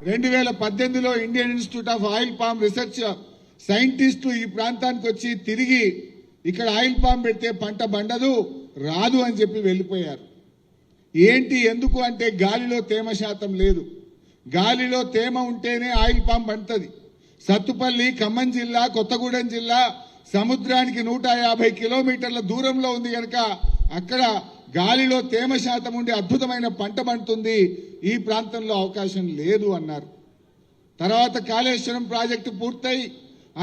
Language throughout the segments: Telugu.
2018లో Indian Institute of Oil Palm Research సైంటిస్టులు ఈ ప్రాంతానికి వచ్చి తిరిగి ఇక్కడ ఆయిల్ పామ్ పెడితే పంట బండదు రాదు అని చెప్పి వెళ్ళిపోయారు. ఏంటి ఎందుకు అంటే గాలిలో తేమ శాతం లేదు. గాలిలో తేమ ఉంటేనే ఆయిల్ పామ్ పండుతుంది. సత్తుపల్లి ఖమ్మం జిల్లా కొత్తగూడెం జిల్లా సముద్రానికి 150 కిలోమీటర్ల దూరంలో ఉంది కనుక అక్కడ గాలిలో తేమ శాతం ఉండి అద్భుతమైన పంట పండుతుంది. ఈ ప్రాంతంలో అవకాశం లేదు అన్నారు. తర్వాత కాళేశ్వరం ప్రాజెక్టు పూర్తయి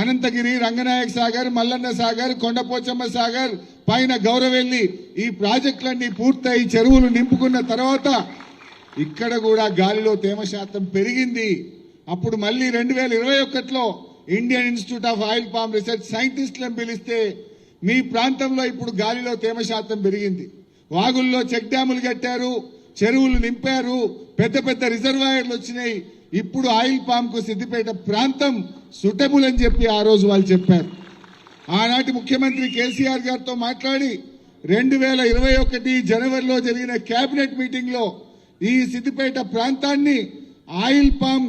అనంతగిరి, రంగనాయక సాగర్, మల్లన్న సాగర్, కొండపోచమ్మ సాగర్, పైన గౌరవెల్లి ఈ ప్రాజెక్టులన్నీ పూర్తయి చెరువులు నింపుకున్న తర్వాత ఇక్కడ కూడా గాలిలో తేమ శాతం పెరిగింది. అప్పుడు మళ్ళీ 2021లో Indian Institute of Oil Palm Research సైంటిస్టులను పిలిస్తే మీ ప్రాంతంలో ఇప్పుడు గాలిలో తేమ శాతం పెరిగింది. వాగుల్లో చెక్ డ్యాములు కట్టారు, చెరువులు నింపారు, పెద్ద పెద్ద రిజర్వాయర్లు వచ్చినాయి. ఇప్పుడు ఆయిల్ పామ్ కు సిద్దిపేట ప్రాంతం సూటబుల్ అని చెప్పి ఆ రోజు వాళ్ళు చెప్పారు. ఆనాటి ముఖ్యమంత్రి కేసీఆర్ గారితో మాట్లాడి 2021 జనవరిలో జరిగిన కేబినెట్ మీటింగ్ లో ఈ సిద్దిపేట ప్రాంతాన్ని ఆయిల్ పామ్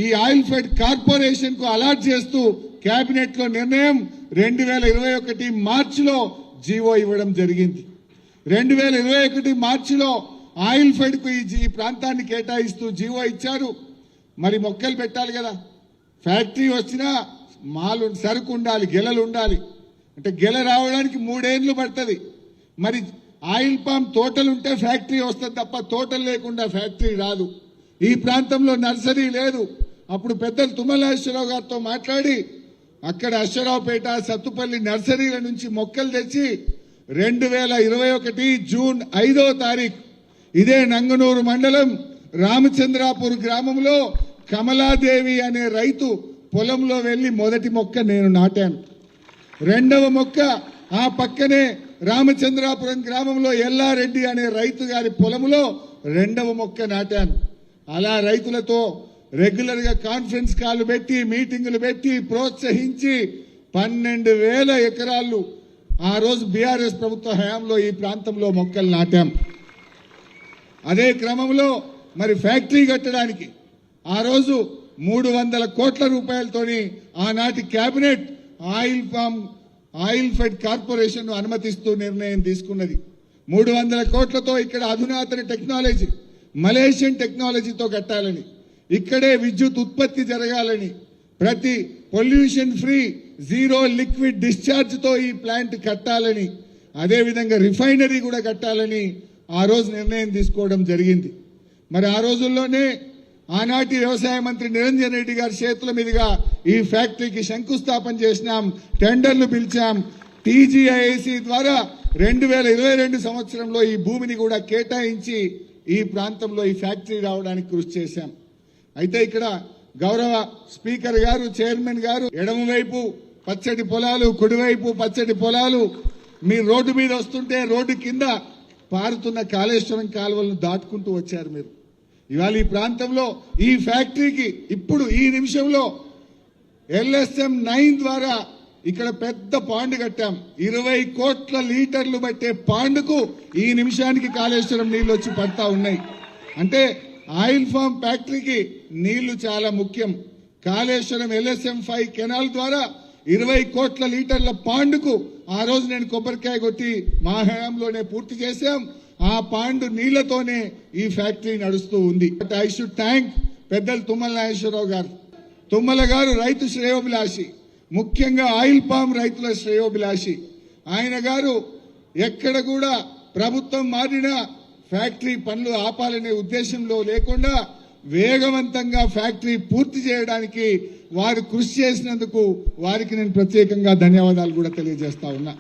ఈ ఆయిల్ ఫెడ్ కార్పొరేషన్ కు అలాట్ చేస్తూ కేబినెట్ లో నిర్ణయం 2021 మార్చిలో జీవో ఇవ్వడం జరిగింది. 2021 మార్చిలో ఆయిల్ ఫెడ్ కు ఈ ప్రాంతాన్ని కేటాయిస్తూ జీవో ఇచ్చారు. మరి మొక్కలు పెట్టాలి కదా, ఫ్యాక్టరీ వచ్చినా మాలు సరుకు ఉండాలి, గెలలు ఉండాలి. అంటే గెల రావడానికి 3 ఏళ్లు పడుతుంది. మరి ఆయిల్ పామ్ తోటలుంటే ఫ్యాక్టరీ వస్తుంది తప్ప తోటలు లేకుండా ఫ్యాక్టరీ రాదు. ఈ ప్రాంతంలో నర్సరీ లేదు. అప్పుడు పెద్దలు తుమ్మల అశ్వరావు గారితో మాట్లాడి అక్కడ అశ్వరావుపేట, సత్తుపల్లి నర్సరీల నుంచి మొక్కలు తెచ్చి 2021 జూన్ 5వ తారీఖు ఇదే నంగనూరు మండలం రామచంద్రాపూర్ గ్రామంలో కమలాదేవి అనే రైతు పొలంలో వెళ్లి మొదటి మొక్క నేను నాటాను. రెండవ మొక్క ఆ పక్కనే రామచంద్రాపురం గ్రామంలో ఎల్లారెడ్డి అనే రైతు గారి పొలంలో రెండవ మొక్క నాటాను. అలా రైతులతో రెగ్యులర్ గా కాన్ఫరెన్స్ కాల్ పెట్టి మీటింగులు పెట్టి ప్రోత్సహించి 12,000 ఎకరాలు ఆ రోజు బీఆర్ఎస్ ప్రభుత్వ హయాంలో ఈ ప్రాంతంలో మొక్కలు నాటాం. అదే క్రమంలో మరి ఫ్యాక్టరీ కట్టడానికి ఆ రోజు 300 కోట్ల రూపాయలతోని ఆనాటి కేబినెట్ ఆయిల్ ఫెడ్ కార్పొరేషన్ ను అనుమతిస్తూ నిర్ణయం తీసుకున్నది. 300 కోట్లతో ఇక్కడ అధునాతన టెక్నాలజీ, మలేషియన్ టెక్నాలజీతో కట్టాలని, ఇక్కడే విద్యుత్ ఉత్పత్తి జరగాలని, ప్రతి pollution free zero liquid discharge తో ఈ ప్లాంట్ కట్టాలని, అదేవిధంగా రిఫైనరీ కూడా కట్టాలని ఆ రోజు నిర్ణయం తీసుకోవడం జరిగింది. మరి ఆ రోజుల్లోనే ఆనాటి వ్యవసాయ మంత్రి నిరంజన్ రెడ్డి గారి చేతుల మీదుగా ఈ ఫ్యాక్టరీకి శంకుస్థాపన చేసినాం, టెండర్లు పిలిచాం. టీజీఐఐసి ద్వారా 2022 సంవత్సరంలో ఈ భూమిని కూడా కేటాయించి ఈ ప్రాంతంలో ఈ ఫ్యాక్టరీ రావడానికి కృషి చేశాం. అయితే ఇక్కడ గౌరవ స్పీకర్ గారు, చైర్మన్ గారు ఎడమవైపు పచ్చటి పొలాలు, కుడివైపు పచ్చటి పొలాలు, మీ రోడ్డు మీద వస్తుంటే రోడ్డు కింద పారుతున్న కాళేశ్వరం కాలువలను దాటుకుంటూ వచ్చారు మీరు. ఇవాళ ఈ ప్రాంతంలో ఈ ఫ్యాక్టరీకి ఇప్పుడు ఈ నిమిషంలో LSM 9 ద్వారా ఇక్కడ పెద్ద పాండ్ కట్టాం. 20 కోట్ల లీటర్లు పట్టే పాండుకు ఈ నిమిషానికి కాళేశ్వరం నీళ్లు వచ్చి పడతా ఉన్నాయి. అంటే ఆయిల్ ఫామ్ ఫ్యాక్టరీకి నీళ్లు చాలా ముఖ్యం. కాళేశ్వరం LSM 5 కెనాల్ ద్వారా 20 కోట్ల లీటర్ల పాండుకు ఆ రోజు నేను కొబ్బరికాయ కొట్టి మా హయాంలోనే పూర్తి చేశాం. ఆ పాండు నీళ్లతోనే ఈ ఫ్యాక్టరీ నడుస్తూ ఉంది. బట్ ఐ షుడ్ థ్యాంక్ పెద్దలు తుమ్మల నాగేశ్వరరావు గారు. తుమ్మల గారు రైతు శ్రేయోభిలాషి, ముఖ్యంగా ఆయిల్ పామ్ రైతుల శ్రేయోభిలాషి. ఆయన గారు ఎక్కడ కూడా ప్రభుత్వం మారినా ఫ్యాక్టరీ పనులు ఆపాలనే ఉద్దేశంలో లేకుండా వేగవంతంగా ఫ్యాక్టరీ పూర్తి చేయడానికి వారు కృషి చేసినందుకు వారికి నేను ప్రత్యేకంగా ధన్యవాదాలు కూడా తెలియజేస్తా ఉన్నా.